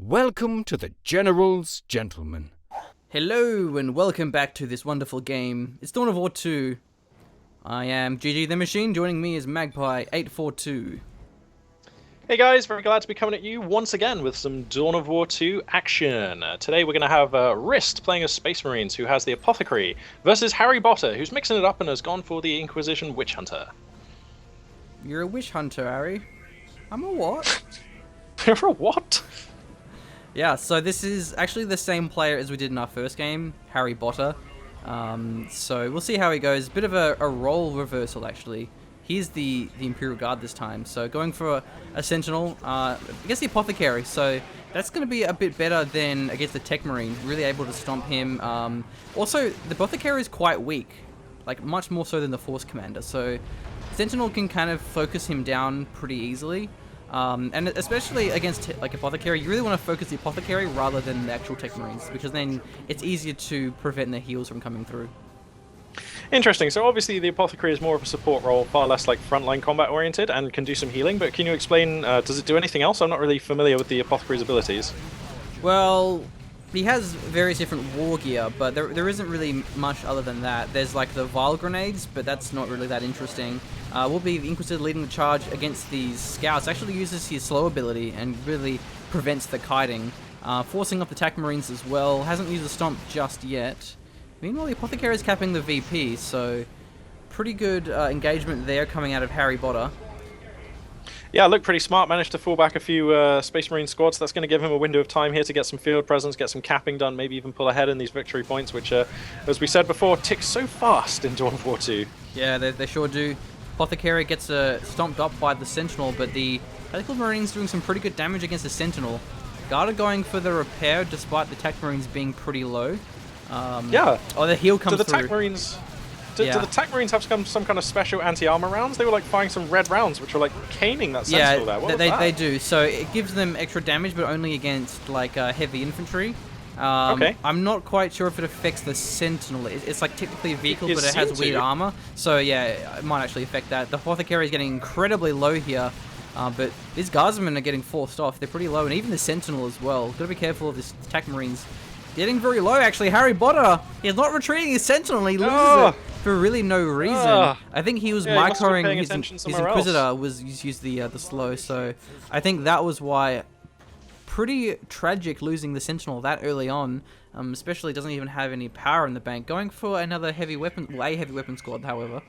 Welcome to the General's Gentlemen. Hello and welcome back to this wonderful game. It's Dawn of War 2. I am GG the Machine, joining me is Magpie842. Hey guys, very glad to be coming at you once again with some Dawn of War 2 action. Today we're going to have Wyrst playing as Space Marines, who has the Apothecary, versus Harry Potter, who's mixing it up and has gone for the Inquisition Witch Hunter. You're a witch hunter, Harry. I'm a what? You're a what? Yeah, so this is actually the same player as we did in our first game, Harry Potter. So we'll see how he goes. Bit of a role reversal, actually. He's the Imperial Guard this time, so going for a Sentinel, against the Apothecary, so that's going to be a bit better than against the Tech Marine, really able to stomp him. Also, the Apothecary is quite weak, like much more so than the Force Commander, so Sentinel can kind of focus him down pretty easily. And especially against like Apothecary, you really want to focus the Apothecary rather than the actual Tech Marines, because then it's easier to prevent their heals from coming through. Interesting. So obviously the Apothecary is more of a support role, far less like frontline combat oriented, and can do some healing, but can you explain, does it do anything else? I'm not really familiar with the Apothecary's abilities. Well, he has various different war gear, but there isn't really much other than that. There's like the Vile Grenades, but that's not really that interesting. Will be the Inquisitor leading the charge against these scouts. Actually uses his slow ability and really prevents the kiting. Forcing up the Tech Marines as well. Hasn't used the Stomp just yet. Meanwhile, the Apothecary is capping the VP, so pretty good engagement there coming out of Harry Potter. Yeah, looked pretty smart, managed to fall back a few Space Marine squads. That's going to give him a window of time here to get some field presence, get some capping done, maybe even pull ahead in these victory points, which, as we said before, tick so fast in Dawn of War 2. Yeah, they sure do. Apothecary gets stomped up by the Sentinel, but the Tactical Marines doing some pretty good damage against the Sentinel. Guard are going for the repair, despite the Tech Marines being pretty low. Yeah. Oh, the heal comes do the through. Tech Marines, do the Tech Marines have some kind of special anti-armor rounds? They were like firing some red rounds, which were like caning that Sentinel there. What was that? They do. So it gives them extra damage, but only against like heavy infantry. Okay. I'm not quite sure if it affects the Sentinel. It's like technically a vehicle, It but it has seems weird to. armor. So yeah, it might actually affect that. The Apothecary is getting incredibly low here. But these Guardsmen are getting forced off. They're pretty low, and even the Sentinel as well. Gotta be careful of this Tech Marines. Getting very low, actually. Harry Potter, he's not retreating his Sentinel. He loses it for really no reason. I think he was microing his Inquisitor, used the slow. So I think that was why. Pretty tragic losing the Sentinel that early on. Especially doesn't even have any power in the bank. Going for another heavy weapon, a heavy weapon squad, however.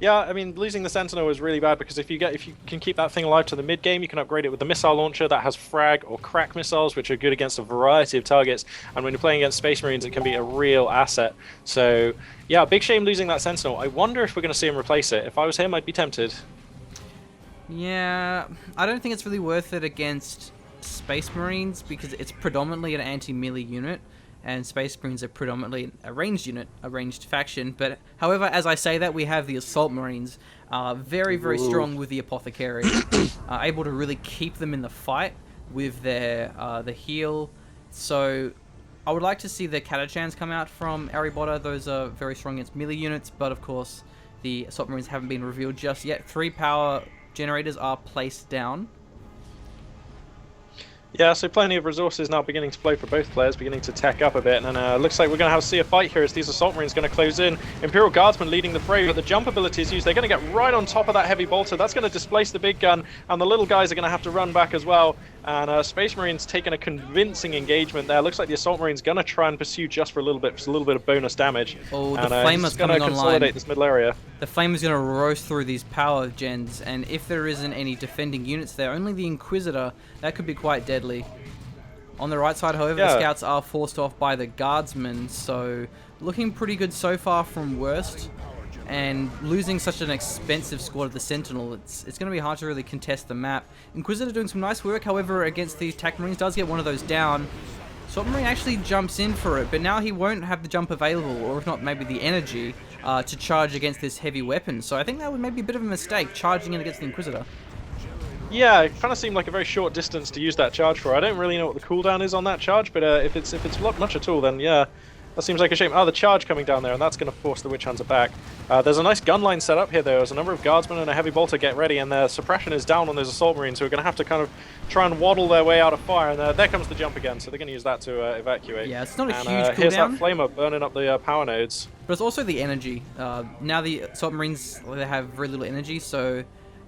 Yeah, I mean, losing the Sentinel was really bad because if you can keep that thing alive to the mid game, you can upgrade it with the missile launcher that has frag or crack missiles, which are good against a variety of targets. And when you're playing against Space Marines, it can be a real asset. So, yeah, big shame losing that Sentinel. I wonder if we're going to see him replace it. If I was him, I'd be tempted. Yeah, I don't think it's really worth it against Space Marines because it's predominantly an anti-melee unit. And Space Marines are predominantly a ranged unit, a ranged faction. But however, as I say that, we have the Assault Marines, very, very strong with the Apothecary, able to really keep them in the fight with their the heal. So I would like to see the Catachans come out from Harry Potter. Those are very strong against melee units, but of course the Assault Marines haven't been revealed just yet. 3 power generators are placed down. Yeah, so plenty of resources now beginning to flow for both players, beginning to tech up a bit, and looks like we're going to see a fight here as these Assault Marines going to close in. Imperial Guardsmen leading the fray, but the jump ability is used. They're going to get right on top of that heavy bolter. That's going to displace the big gun, and the little guys are going to have to run back as well. And Space Marines taking a convincing engagement there. Looks like the Assault Marines going to try and pursue just for a little bit of bonus damage. Oh, the and, Flamer's going coming to online. Consolidate this middle area. The Flamer's going to roast through these power gens, and if there isn't any defending units there, only the Inquisitor, that could be quite deadly. On the right side, however, the Scouts are forced off by the Guardsmen, so looking pretty good so far from Wyrst. And losing such an expensive squad of the Sentinel, it's going to be hard to really contest the map. Inquisitor doing some nice work, however, against the Tech Marines, does get one of those down. Assault Marine actually jumps in for it, but now he won't have the jump available, or if not, maybe the energy, to charge against this heavy weapon. So I think that would maybe be a bit of a mistake, charging in against the Inquisitor. Yeah, it kind of seemed like a very short distance to use that charge for. I don't really know what the cooldown is on that charge, but if it's not much at all, then yeah, That seems like a shame. Oh, the charge coming down there, and that's going to force the Witch Hunter back. There's a nice gun line set up here, though. There's a number of guardsmen and a heavy bolter get ready, and their suppression is down on those assault marines, who are going to have to kind of try and waddle their way out of fire. And there comes the jump again, so they're going to use that to evacuate. Yeah, it's not a huge Here's that cooldown. flamer burning up the power nodes. But it's also the energy. Now the assault marines, they have very little energy, so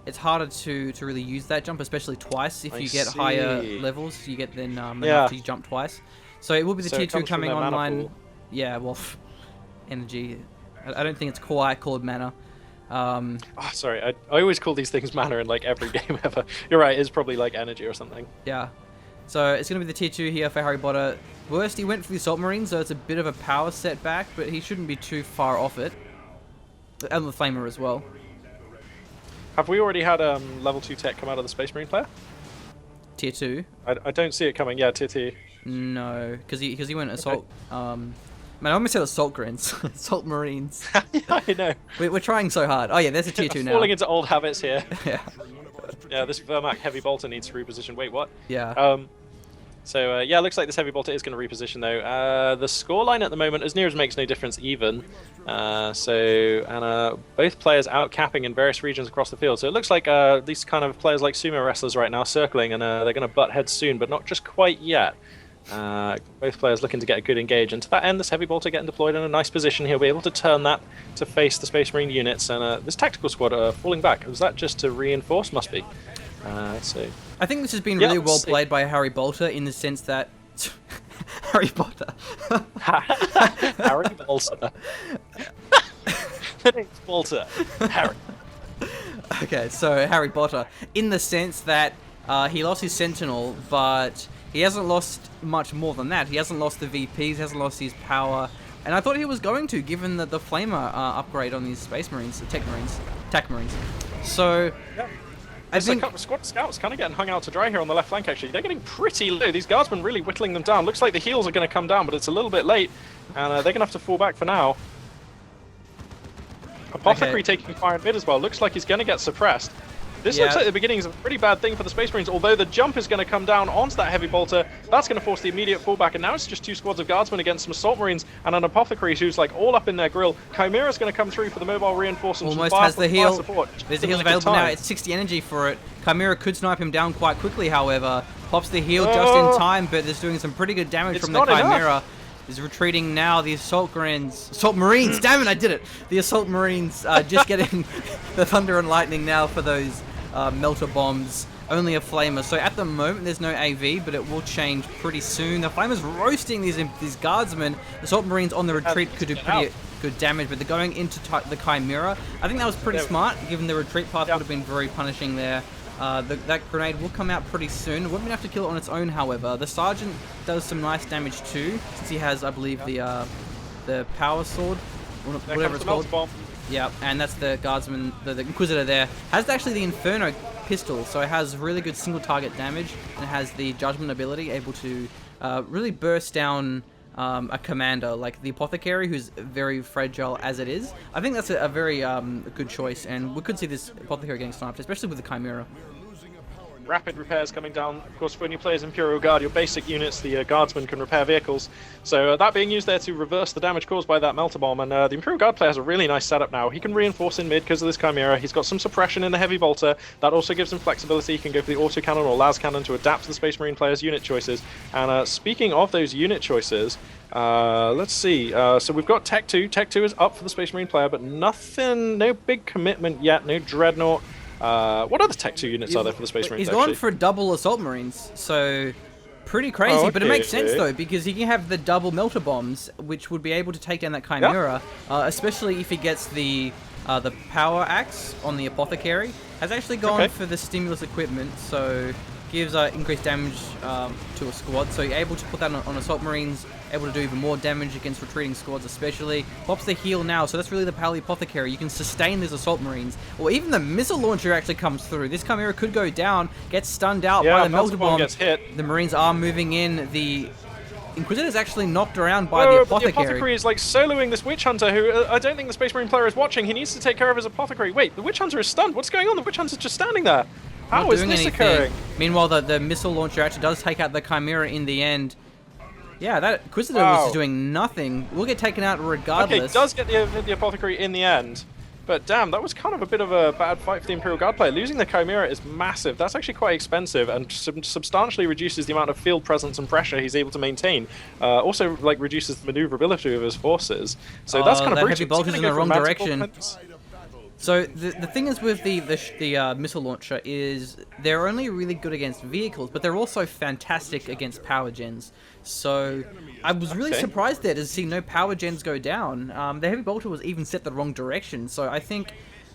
it's harder to really use that jump, especially twice. If you get higher levels, you get then enough to jump twice. So it will be the tier 2 coming online. Yeah, well, energy. I don't think it's quite called mana. Sorry, I always call these things mana in like every game ever. You're right, it's probably like energy or something. Yeah. So it's going to be the tier 2 here for Harry Potter. Wyrst, he went for the assault marines, so it's a bit of a power setback, but he shouldn't be too far off it. And the flamer as well. Have we already had level 2 tech come out of the Space Marine player? Tier 2? I don't see it coming. Yeah, tier 2. No, because he went assault. Man, I almost said assault grins, assault marines. Yeah, I know. We're trying so hard. Oh yeah, there's a tier 2 now. Falling into old habits here. Yeah. Yeah, this Vermac heavy bolter needs to reposition. Wait, what? Yeah. Yeah, looks like this heavy bolter is going to reposition though. The scoreline at the moment, as near as makes no difference, even. Both players out capping in various regions across the field. So it looks like these kind of players like sumo wrestlers right now circling, and they're going to butt heads soon, but not just quite yet. Both players looking to get a good engage, and to that end, this heavy bolter getting deployed in a nice position. He'll be able to turn that to face the Space Marine units, and this tactical squad falling back. Was that just to reinforce? Must be. I think this has been really well played by Harry Bolter in the sense that Harry Potter. Harry Bolter. The name's Bolter. Harry. Okay, so Harry Potter, in the sense that he lost his Sentinel, but he hasn't lost much more than that. He hasn't lost the VPs, he hasn't lost his power, and I thought he was going to, given the Flamer upgrade on these Space Marines, the Tech Marines. So, Yeah. I think... Squad scouts kind of getting hung out to dry here on the left flank, actually. They're getting pretty low. These guardsmen really whittling them down. Looks like the heals are going to come down, but it's a little bit late, and they're going to have to fall back for now. Apothecary taking fire in mid as well. Looks like he's going to get suppressed. This looks like the beginning is a pretty bad thing for the Space Marines, although the jump is going to come down onto that heavy bolter. That's going to force the immediate fallback, and now it's just 2 squads of guardsmen against some assault marines and an Apothecary who's like all up in their grill. Chimera's going to come through for the mobile reinforcements. Almost has the heal. There's the heal available now. It's 60 energy for it. Chimera could snipe him down quite quickly, however. Pops the heal just in time, but it's doing some pretty good damage from the Chimera. Is retreating now. The assault marines. Damn it, I did it. The assault marines just getting the thunder and lightning now for those melter bombs. Only a flamer. So at the moment there's no AV, but it will change pretty soon. The flamer's roasting these guardsmen. The assault marines on the retreat could do pretty good damage, but they're going into the Chimera. I think that was pretty smart, given the retreat path would have been very punishing there. That grenade will come out pretty soon. It wouldn't have to kill it on its own, however. The Sergeant does some nice damage too, since he has, I believe, the power sword, whatever it's called. Yeah, and that's the guardsman, the Inquisitor there. Has actually the Inferno pistol, so it has really good single target damage, and it has the Judgment ability, able to really burst down a commander like the Apothecary, who's very fragile as it is. I think that's a very good choice, and we could see this Apothecary getting sniped, especially with the Chimera. Rapid repairs coming down. Of course, when you play as Imperial Guard, your basic units, the guardsmen, can repair vehicles. So that being used there to reverse the damage caused by that melter bomb. And the Imperial Guard player has a really nice setup now. He can reinforce in mid because of this Chimera. He's got some suppression in the heavy bolter. That also gives him flexibility. He can go for the autocannon or las cannon to adapt to the Space Marine player's unit choices. And speaking of those unit choices, let's see. So we've got Tech 2. Tech 2 is up for the Space Marine player, but nothing, no big commitment yet. No Dreadnought. What other Tech 2 units are there for the Space Marines? He's gone for double assault marines, so pretty crazy, but it makes sense though, because he can have the double melter bombs, which would be able to take down that Chimera, especially if he gets the power axe on the Apothecary. Has actually gone for the stimulus equipment, so gives increased damage to a squad, so you're able to put that on assault marines, able to do even more damage against retreating squads especially. Pops the heal now, so that's really the power of the Apothecary. You can sustain these assault marines, or even the missile launcher actually comes through. This Chimera could go down, gets stunned out by the melter bomb. Gets hit. The marines are moving in. The Inquisitor is actually knocked around by the Apothecary. The Apothecary is like soloing this Witch Hunter, who I don't think the Space Marine player is watching. He needs to take care of his Apothecary. Wait, the Witch Hunter is stunned. What's going on? The Witch Hunter's just standing there. How is this occurring? Meanwhile, the missile launcher actually does take out the Chimera in the end. Yeah, that Inquisitor was just doing nothing. We'll get taken out regardless. Okay, does get the Apothecary in the end. But damn, that was kind of a bit of a bad fight for the Imperial Guard player. Losing the Chimera is massive. That's actually quite expensive and substantially reduces the amount of field presence and pressure he's able to maintain. Also, like, reduces the maneuverability of his forces. So that's kind of brutal. Heavy bolters in the wrong direction. So the thing is with the missile launcher is they're only really good against vehicles, but they're also fantastic against power gens. So I was really surprised there to see no power gens go down. The heavy bolter was even set the wrong direction. So I think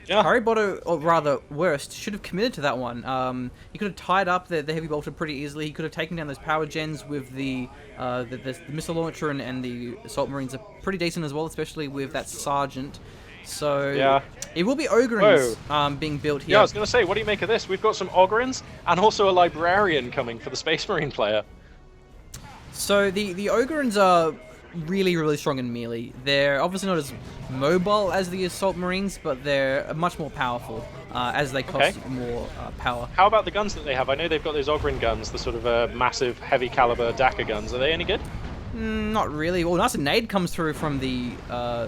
Harry Potter, or rather Wyrst, should have committed to that one. He could have tied up the heavy bolter pretty easily. He could have taken down those power gens with the missile launcher, and the assault marines are pretty decent as well, especially with that sergeant. So it will be Ogrins being built here. Yeah, I was going to say, what do you make of this? We've got some Ogrins and also a Librarian coming for the Space Marine player. So the Ogrins are really, really strong in melee. They're obviously not as mobile as the Assault Marines, but they're much more powerful as they cost more power. How about the guns that they have? I know they've got those Ogrin guns, the sort of massive, heavy caliber Daka guns. Are they any good? Not really. Well, nice nade comes through from the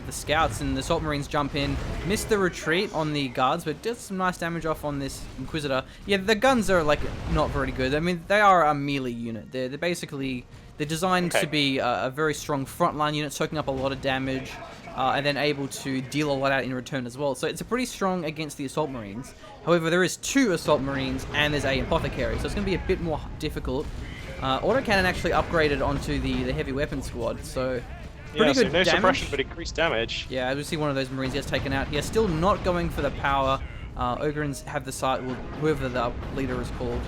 scouts, and the Assault Marines jump in, miss the retreat on the guards, but does some nice damage off on this Inquisitor. Yeah, the guns are like not very good. I mean, they are a melee unit. They're basically designed to be a very strong frontline unit, soaking up a lot of damage, and then able to deal a lot out in return as well. So it's a pretty strong against the Assault Marines. However, there is 2 Assault Marines and there's a Apothecary, so it's going to be a bit more difficult. Autocannon actually upgraded onto the heavy weapon squad, so pretty good no damage. suppression, but increased damage. Yeah, as we see one of those Marines gets taken out. He is still not going for the power. Ogrins have the side, well, whoever the leader is called.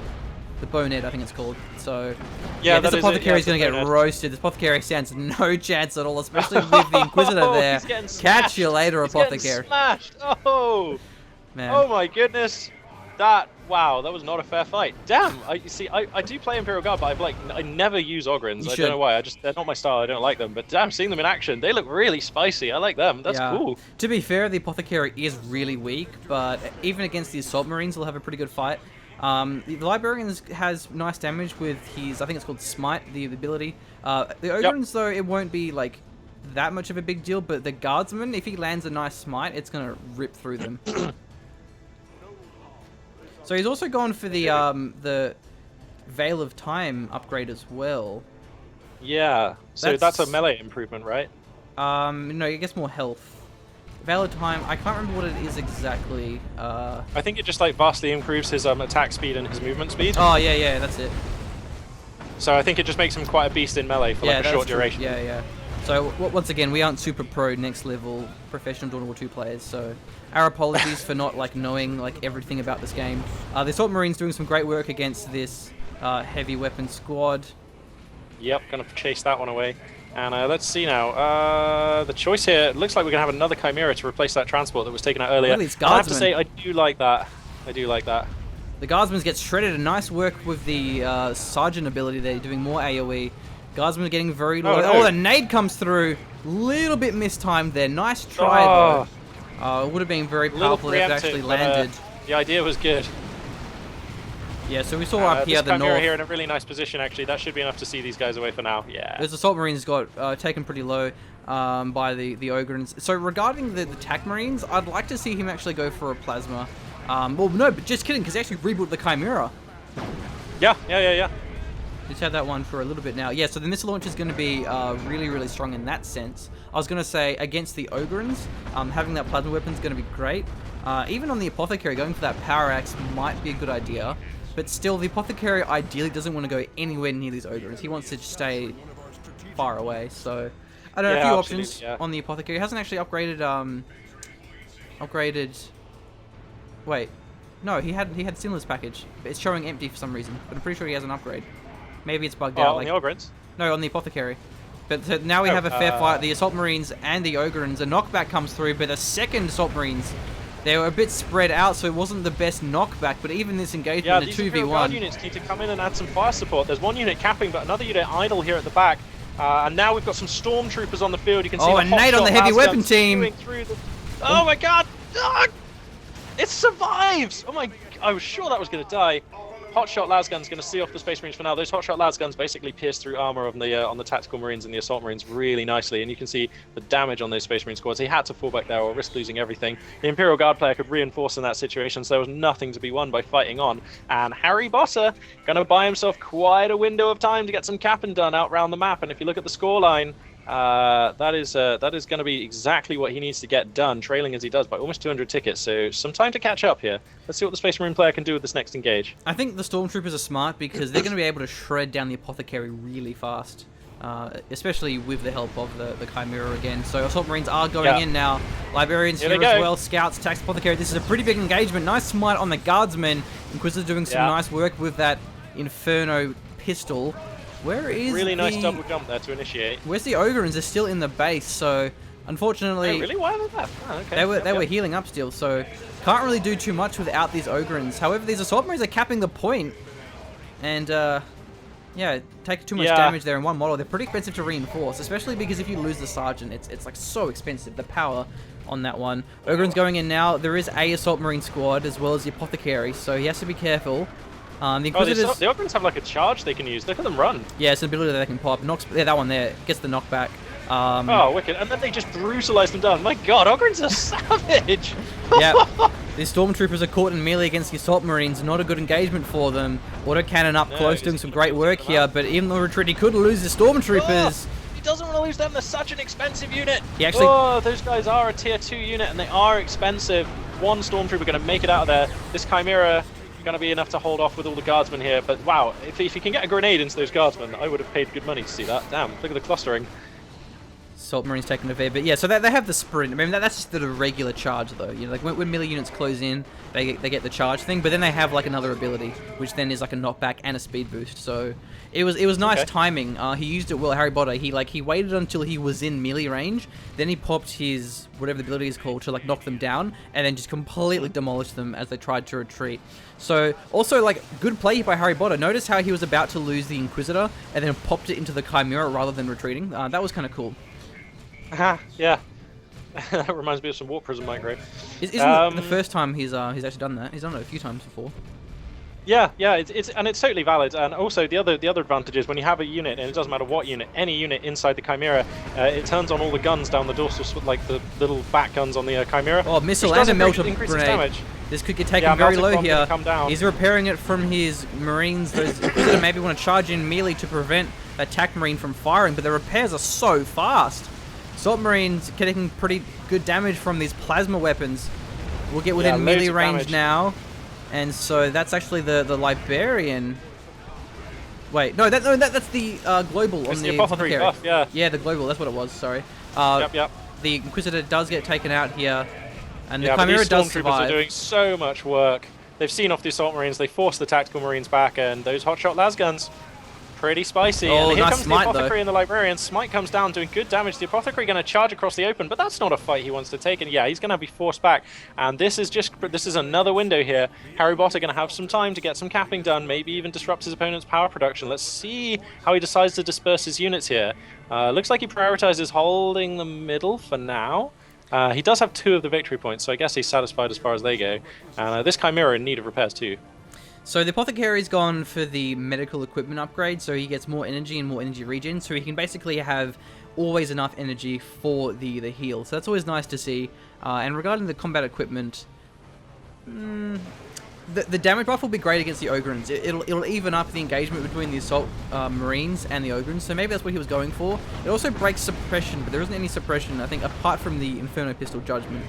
The Bonehead, I think it's called. So, yeah this Apothecary is going to get roasted. This Apothecary stands no chance at all, especially with the Inquisitor there. Catch you later, Apothecary. Smashed. Oh, man. Oh my goodness. Wow, that was not a fair fight. Damn, I do play Imperial Guard, but I never use Ogrins. I don't know why. They're not my style. I don't like them. But damn, seeing them in action, they look really spicy. I like them. That's cool. To be fair, the Apothecary is really weak, but even against the Assault Marines, they'll have a pretty good fight. The Librarian has nice damage with his, I think it's called Smite, the ability. The Ogrins, though, it won't be like that much of a big deal, but the Guardsman, if he lands a nice Smite, it's going to rip through them. So he's also gone for the Veil of Time upgrade as well. Yeah, so that's a melee improvement, right? No, I guess more health. Veil of Time, I can't remember what it is exactly. I think it just like vastly improves his attack speed and his movement speed. Oh, yeah, that's it. So I think it just makes him quite a beast in melee for like a short duration. Yeah. So once again, we aren't super pro next level professional Dawn of War 2 players, so our apologies for not like knowing like everything about this game. The Assault Marines doing some great work against this heavy weapon squad. Yep, gonna chase that one away. And let's see now. The choice here looks like we're gonna have another Chimera to replace that transport that was taken out earlier. Really, I have to say, I do like that. The Guardsmen get shredded. A nice work with the Sergeant ability there, doing more AoE. Guardsmen are getting very low. Oh, the nade comes through. Little bit mistimed there. Nice try, though. It would have been very powerful if it actually landed. The idea was good. Yeah, so we saw up here the north. Here in a really nice position, actually. That should be enough to see these guys away for now. Yeah. This Assault Marines got taken pretty low by the Ogrins. So regarding the TAC Marines, I'd like to see him actually go for a Plasma. Well, no, but just kidding, because they actually rebuilt the Chimera. Yeah. Just had that one for a little bit now. Yeah, so the missile launch is going to be really, really strong in that sense. I was going to say, against the Ogrins, having that plasma weapon is going to be great. Even on the Apothecary, going for that Power Axe might be a good idea. But still, the Apothecary ideally doesn't want to go anywhere near these Ogrins. He wants to stay far away. So, I don't know, a few options on the Apothecary. He hasn't actually upgraded, Wait. No, he had Sinless package. But it's showing empty for some reason. But I'm pretty sure he has an upgrade. Maybe it's bugged out. On the Ogrins? No, on the Apothecary. But so now we have a fair fight. The Assault Marines and the Ogrins. A knockback comes through, but the second Assault Marines, they were a bit spread out, so it wasn't the best knockback. But even this engagement, these a 2v1. Imperial Guard units need to come in and add some fire support. There's one unit capping, but another unit idle here at the back. And now we've got some Stormtroopers on the field. You can see a nade on the heavy weapon team. Oh my god! It survives! Oh my! I was sure that was going to die. Hotshot lasguns going to see off the Space Marines for now. Those hotshot lasguns basically pierce through armor on the tactical Marines and the assault Marines really nicely, and you can see the damage on those Space Marine squads. He had to fall back there or risk losing everything. The Imperial Guard player could reinforce in that situation, so there was nothing to be won by fighting on. And Harry Botter going to buy himself quite a window of time to get some capping done out around the map. And if you look at the scoreline, that is going to be exactly what he needs to get done, trailing as he does by almost 200 tickets. So some time to catch up here. Let's see what the Space Marine player can do with this next engage. I think the Stormtroopers are smart because they're going to be able to shred down the Apothecary really fast, especially with the help of the Chimera again. So Assault Marines are going in now. Librarians here as well. Scouts, attacks Apothecary. This is a pretty big engagement. Nice smite on the Guardsmen. Inquisitor doing some nice work with that Inferno pistol. Where is really nice double jump there to initiate? Where's the Ogrins? They're still in the base, so unfortunately... Oh, really? Why are they left? Oh, okay. They were healing up still, so can't really do too much without these Ogrins. However, these Assault Marines are capping the point, and yeah, take too much damage there in one model. They're pretty expensive to reinforce, especially because if you lose the Sergeant, it's like so expensive, the power on that one. Ogrins going in now. There is a Assault Marine squad as well as the Apothecary, so he has to be careful. The Inquisitors... the Ogrins have like a charge they can use. Look at them run. Yeah, it's an ability that they can pop. That one there gets the knockback. Oh, wicked. And then they just brutalize them down. My god, Ogrins are savage! Yeah. These Stormtroopers are caught in melee against the Assault Marines. Not a good engagement for them. Autocannon up close, doing some great work here. But even though retreat, he could lose the Stormtroopers. He doesn't want to lose them. They're such an expensive unit. He actually... Oh, those guys are a tier 2 unit, and they are expensive. One Stormtrooper going to make it out of there. This Chimera... going to be enough to hold off with all the guardsmen here, but wow, if you can get a grenade into those guardsmen, I would have paid good money to see that. Damn, look at the clustering. Assault Marines taking a fair bit. Yeah, so they have the sprint. I mean, that's just the regular charge, though. You know, like when melee units close in, they get the charge thing, but then they have like another ability, which then is like a knockback and a speed boost. So it was nice timing. He used it well. Harry Potter. He waited until he was in melee range, then he popped his whatever the ability is called to like knock them down, and then just completely demolished them as they tried to retreat. So also like good play by Harry Potter. Notice how he was about to lose the Inquisitor and then popped it into the Chimera rather than retreating. That was kind of cool. Yeah. That reminds me of some Warp Prism micro. Isn't it the first time he's actually done that? He's done it a few times before. Yeah, it's totally valid. And also the other advantage is when you have a unit, and it doesn't matter what unit, any unit inside the Chimera, it turns on all the guns down the dorsal, like the little back guns on the Chimera. Oh, missile and a melter grenade. This could get taken very low here. He's repairing it from his Marines. Those Inquisitor maybe want to charge in melee to prevent the attack Marine from firing, but the repairs are so fast. Assault Marines getting pretty good damage from these plasma weapons. We'll get within melee range now. And so that's actually the Librarian. Wait, no, that's the Global on the Apothecary. Buff, yeah, the Global, that's what it was, sorry. Yep. The Inquisitor does get taken out here. And the Chimera Chimera does Stormtroopers survive. are doing so much work. They've seen off the Assault Marines, they forced the Tactical Marines back, and those hotshot lasguns, pretty spicy. Oh, and here nice comes smite, the Apothecary though. and the Librarian. Smite comes down, doing good damage. The Apothecary going to charge across the open, but that's not a fight he wants to take. And yeah, he's going to be forced back. And this is another window here. Harry Potter going to have some time to get some capping done, maybe even disrupt his opponent's power production. Let's see how he decides to disperse his units here. Looks like he prioritizes holding the middle for now. He does have 2 of the victory points, so I guess he's satisfied as far as they go. And this Chimera in need of repairs too. So the Apothecary's gone for the medical equipment upgrade, so he gets more energy and more energy regen, so he can basically have always enough energy for the heal. So that's always nice to see. And regarding the combat equipment, the damage buff will be great against the Ogrins. It'll even up the engagement between the Assault Marines and the Ogrins, so maybe that's what he was going for. It also breaks suppression, but there isn't any suppression, I think, apart from the Inferno Pistol Judgment.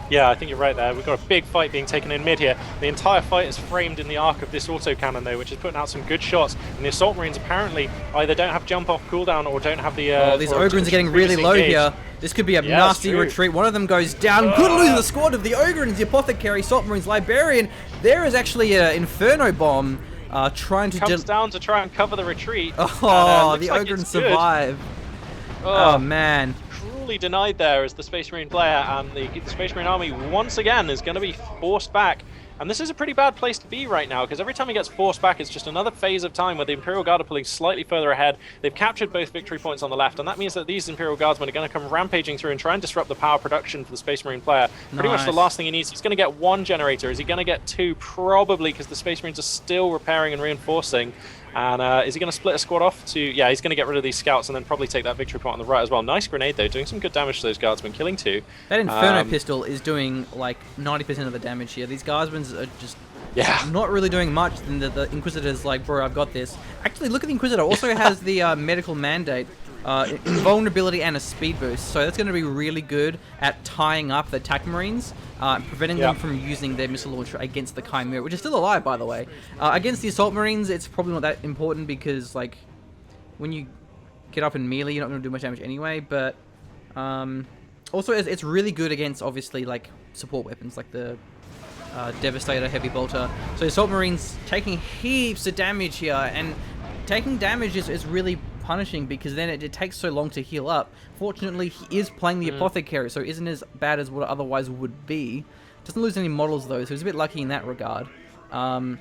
Yeah, I think you're right there. We've got a big fight being taken in mid here. The entire fight is framed in the arc of this autocannon, though, which is putting out some good shots. And the Assault Marines apparently either don't have jump-off cooldown or don't have the... these Ogrins are getting really low here. This could be a nasty retreat. One of them goes down. Could lose the squad of the Ogrins, the Apothecary, Assault Marines, Librarian. There is actually an Inferno Bomb trying to... Comes down to try and cover the retreat. Oh, the Ogrins survive. Oh, man. Denied there as the Space Marine player, and the Space Marine army once again is going to be forced back. And this is a pretty bad place to be right now, because every time he gets forced back, it's just another phase of time where the Imperial Guard are pulling slightly further ahead. They've captured both victory points on the left, and that means that these Imperial Guardsmen are going to come rampaging through and try and disrupt the power production for the Space Marine player. Pretty much the last thing he needs. He's going to get 1 generator. Is he going to get 2? Probably, because the Space Marines are still repairing and reinforcing. And is he going to split a squad off to... Yeah, he's going to get rid of these scouts and then probably take that victory point on the right as well. Nice grenade, though, doing some good damage to those guardsmen, killing 2. That Inferno pistol is doing, like, 90% of the damage here. These guardsmen are just not really doing much. And the Inquisitor's like, bro, I've got this. Actually, look at the Inquisitor. Also has the medical mandate, invulnerability, and a speed boost. So that's going to be really good at tying up the attack marines, preventing them from using their missile launcher against the Chimera, which is still alive, by the way. Against the assault marines, it's probably not that important because, like, when you get up in melee, you're not going to do much damage anyway. But also, it's really good against, obviously, like, support weapons, like the Devastator, Heavy Bolter. So assault marines taking heaps of damage here, and taking damage is really punishing because then it takes so long to heal up. Fortunately, he is playing the Apothecary, so it isn't as bad as what it otherwise would be. Doesn't lose any models though, so he's a bit lucky in that regard. I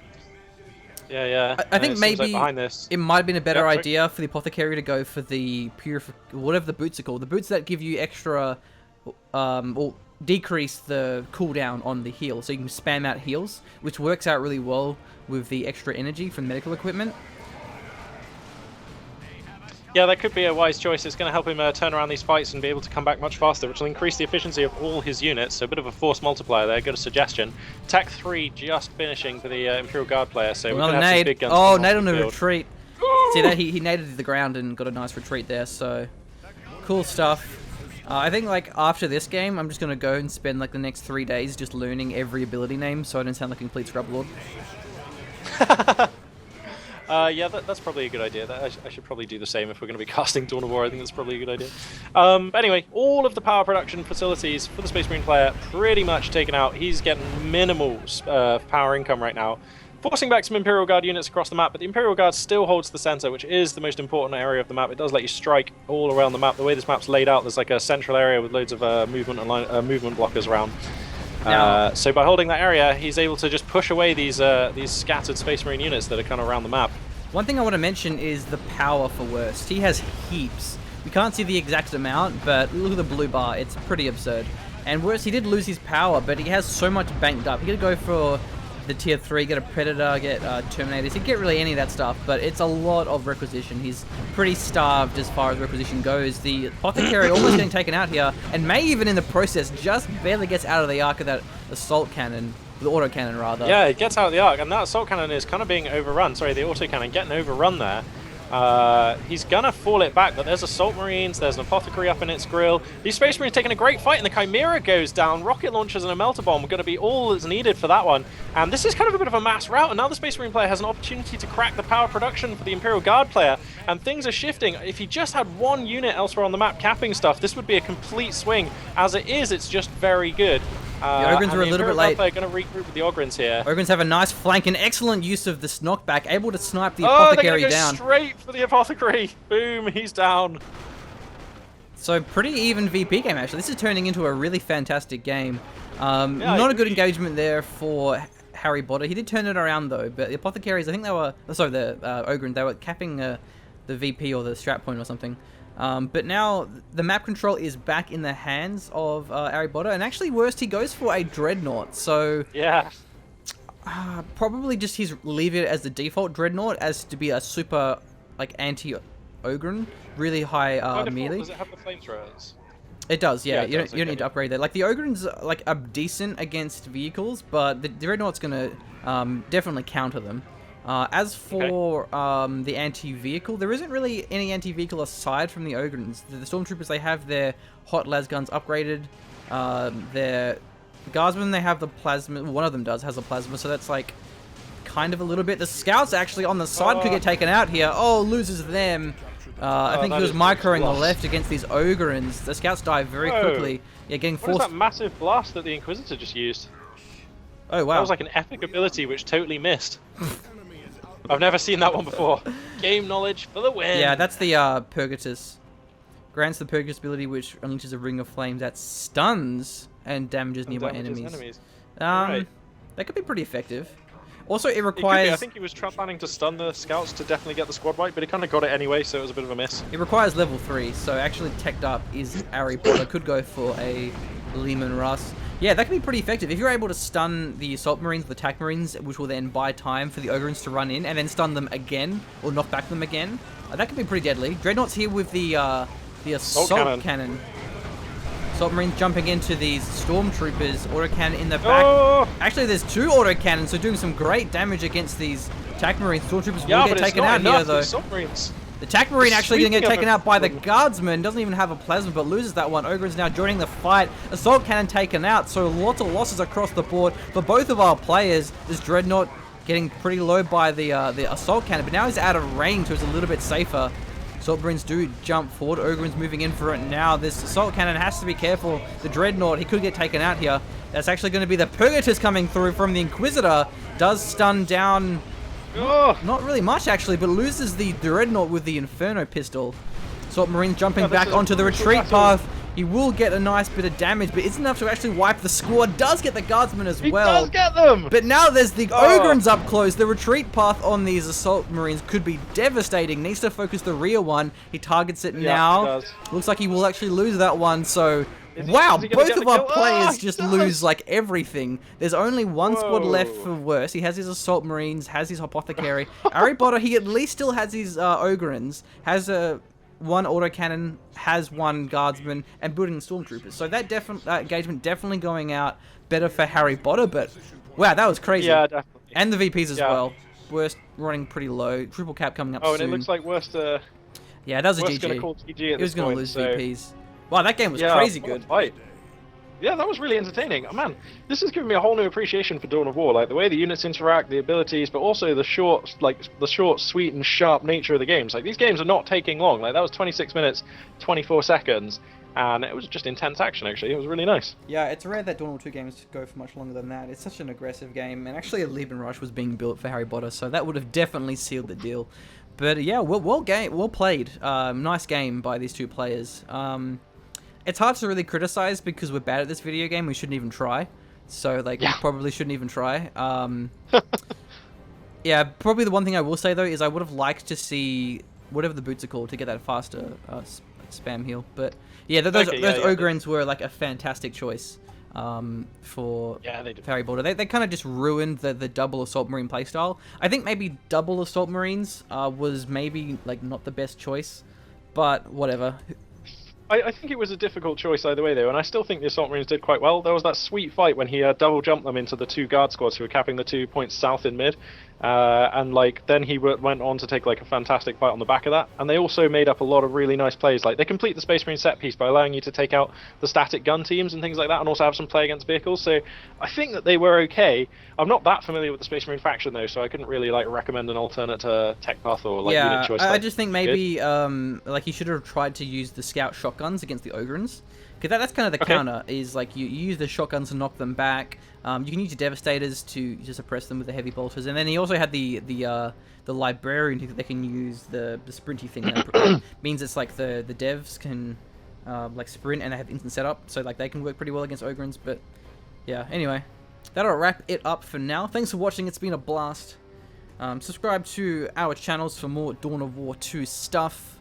think maybe behind this, it might have been a better idea for the Apothecary to go for the whatever the boots are called. The boots that give you extra, or decrease the cooldown on the heal, so you can spam out heals, which works out really well with the extra energy from medical equipment. Yeah, that could be a wise choice. It's going to help him turn around these fights and be able to come back much faster, which will increase the efficiency of all his units. So a bit of a force multiplier there. Good suggestion. Tech 3 just finishing for the Imperial Guard player. So we're going to have some big guns. Oh, nade on the retreat. See that? He naded the ground and got a nice retreat there. So cool stuff. I think, like, after this game, I'm just going to go and spend, like, the next 3 days just learning every ability name so I don't sound like a complete scrub lord. Yeah, that's probably a good idea. I should probably do the same if we're going to be casting Dawn of War. I think that's probably a good idea. But anyway, all of the power production facilities for the Space Marine player pretty much taken out. He's getting minimal power income right now, forcing back some Imperial Guard units across the map, but the Imperial Guard still holds the center, which is the most important area of the map. It does let you strike all around the map. The way this map's laid out, there's like a central area with loads of movement blockers around. So by holding that area, he's able to just push away these scattered Space Marine units that are kind of around the map. One thing I want to mention is the power for Wyrst. He has heaps. We can't see the exact amount, but look at the blue bar. It's pretty absurd. And Wyrst, he did lose his power, but he has so much banked up. He could go for the tier 3, get a Predator, get Terminators. He could get really any of that stuff, but it's a lot of requisition. He's pretty starved as far as requisition goes. The Apothecary almost getting taken out here, and may even in the process just barely gets out of the arc of that assault cannon, the autocannon rather. Yeah, it gets out of the arc, and that assault cannon is kind of being overrun. Sorry, the autocannon getting overrun there. He's gonna fall it back, but there's assault marines, there's an apothecary up in its grill. These space marines taking a great fight, and the Chimera goes down. Rocket launchers and a melter bomb are going to be all that's needed for that one. And this is kind of a bit of a mass rout, and now the space marine player has an opportunity to crack the power production for the Imperial Guard player, and things are shifting. If he just had one unit elsewhere on the map capping stuff, this would be a complete swing. As it is, it's just very good. The Ogrins are a little bit late. They're going to regroup with the Ogrins here. Ogrins have a nice flank and excellent use of this knockback, able to snipe the Apothecary they're down. Straight for the Apothecary. Boom, he's down. So pretty even VP game actually. This is turning into a really fantastic game. Not a good engagement there for Harry Potter. He did turn it around though, but the Apothecaries, I think they were, sorry, the Ogrins, they were capping the VP or the strat point or something. But now the map control is back in the hands of Harry Potter, and actually Wyrst, he goes for a Dreadnought, so yeah, probably just he's leave it as the default Dreadnought as to be a super like anti-Ogrin, really high melee. Does it have the flamethrowers? It does, yeah. You does, don't need to upgrade that. Like the Ogrins like are decent against vehicles, but the Dreadnought's gonna definitely counter them. As for the anti-vehicle, there isn't really any anti-vehicle aside from the Ogrins. The Stormtroopers, they have their hot las guns upgraded. Their Guardsmen, they have the plasma. One of them has a plasma, so that's like kind of a little bit. The Scouts actually on the side could get taken out here. Oh, loses them. I think he was microing the left against these Ogrins. The Scouts die very quickly. Yeah, getting forced. What is that massive blast that the Inquisitor just used? Oh, wow. That was like an epic ability which totally missed. I've never seen that one before. Game knowledge for the win. Yeah, that's the Purgatus. Grants the Purgatus ability, which unleashes a ring of flames that stuns and damages nearby enemies. Right. That could be pretty effective. Also, it It could be. requires I think he was planning to stun the scouts to definitely get the squad wipe, but he kind of got it anyway, so it was a bit of a miss. level 3, so actually teched up is Harry Potter. Could go for a Lehman Russ. Yeah, that could be pretty effective. If you're able to stun the Assault Marines, the Attack Marines, which will then buy time for the Ogrins to run in, and then stun them again, or knock back them again, that could be pretty deadly. Dreadnought's here with the Assault Cannon. Assault Marines jumping into these Stormtroopers. Autocannon in the back. Oh! Actually, there's 2 autocannons, so doing some great damage against these Attack Marines. Stormtroopers Yeah, will get but it's taken not out enough. here, though. The submarines. The Attack Marine actually going to get Sweeping taken of out by the them. Guardsman. Doesn't even have a plasma, but loses that one. Ogrins now joining the fight. Assault Cannon taken out, so lots of losses across the board for both of our players. This Dreadnought getting pretty low by the Assault Cannon, but now he's out of range, so it's a little bit safer. Assault Marines do jump forward. Ogrins moving in for it now. This Assault Cannon has to be careful. The Dreadnought, he could get taken out here. That's actually going to be the Purgatus coming through from the Inquisitor. Does stun down... Oh! Not really much, actually, but loses the Dreadnought with the Inferno pistol. Assault Marines jumping Yeah, this back is a onto the crucial retreat battle. path. He will get a nice bit of damage, but it's enough to actually wipe the squad. Does get the Guardsman as He well. does get them! But now there's the Oh. Ogrins up close. The retreat path on these Assault Marines could be devastating. Needs to focus the rear one. He targets it Yeah, now. he does. Looks like he will actually lose that one, so... Is he- Wow, is he gonna both get of the our kill? players He just does. lose like everything. There's only one squad Whoa. left for Wyrst. He has his Assault Marines, has his Apothecary. Harry Potter, he at least still has his Ogrins, has one autocannon, has one guardsman, and building Stormtroopers. So that engagement definitely going out better for Harry Potter, but wow, that was crazy. Yeah, definitely. And the VPs as Yeah. well. Wyrst running pretty low. Triple cap coming up Oh, and soon. it looks like Wyrst, Yeah, that was a Wyrst going to GG. call GG at He was this going to point, lose so... VPs. Wow, that game was Yeah, crazy what a good. fight. Yeah, that was really entertaining. Oh, man, this has given me a whole new appreciation for Dawn of War, like the way the units interact, the abilities, but also the short, sweet and sharp nature of the games. Like these games are not taking long. Like that was 26 minutes, 24 seconds, and it was just intense action. Actually, it was really nice. Yeah, it's rare that Dawn of War 2 games go for much longer than that. It's such an aggressive game, and actually a Lehman Rush was being built for Harry Potter, so that would have definitely sealed the deal. But yeah, well played. Nice game by these two players. It's hard to really criticize because we're bad at this video game. We shouldn't even try. So like, Yeah. we probably shouldn't even try. Yeah, probably the one thing I will say though is I would have liked to see whatever the boots are called to get that faster spam heal. But yeah, those Ogrins were like a fantastic choice for Yeah, they did. Harry Potter. They kind of just ruined the double Assault Marine playstyle. I think maybe double Assault Marines was maybe like not the best choice, but whatever. I think it was a difficult choice either way, though, and I still think the Assault Marines did quite well. There was that sweet fight when he double jumped them into the 2 guard squads who were capping the 2 points south in mid, and like then he went on to take like a fantastic fight on the back of that. And they also made up a lot of really nice plays. Like they complete the Space Marine set piece by allowing you to take out the static gun teams and things like that, and also have some play against vehicles. So I think that they were okay. I'm not that familiar with the Space Marine faction though, so I couldn't really like recommend an alternate tech path or like unit choice. I just think maybe like he should have tried to use the scout shotguns against the Ogrins, because that's kind of the counter. Is like you use the shotguns to knock them back. You can use your devastators to suppress them with the heavy bolters, and then he also had the librarian who they can use the sprinty thing. That means it's like the devs can like sprint and they have instant setup, so like they can work pretty well against Ogrins. But yeah, anyway, that'll wrap it up for now. Thanks for watching. It's been a blast. Subscribe to our channels for more Dawn of War 2 stuff.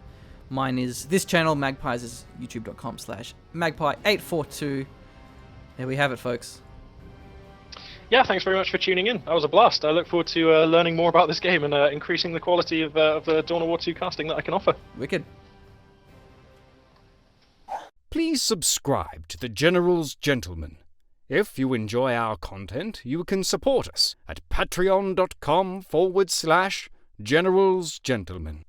Mine is this channel, Magpie's is youtube.com/magpie842. There we have it, folks. Yeah, thanks very much for tuning in. That was a blast. I look forward to learning more about this game and increasing the quality of the Dawn of War 2 casting that I can offer. Wicked. Please subscribe to the General's Gentleman. If you enjoy our content, you can support us at patreon.com/General's Gentleman.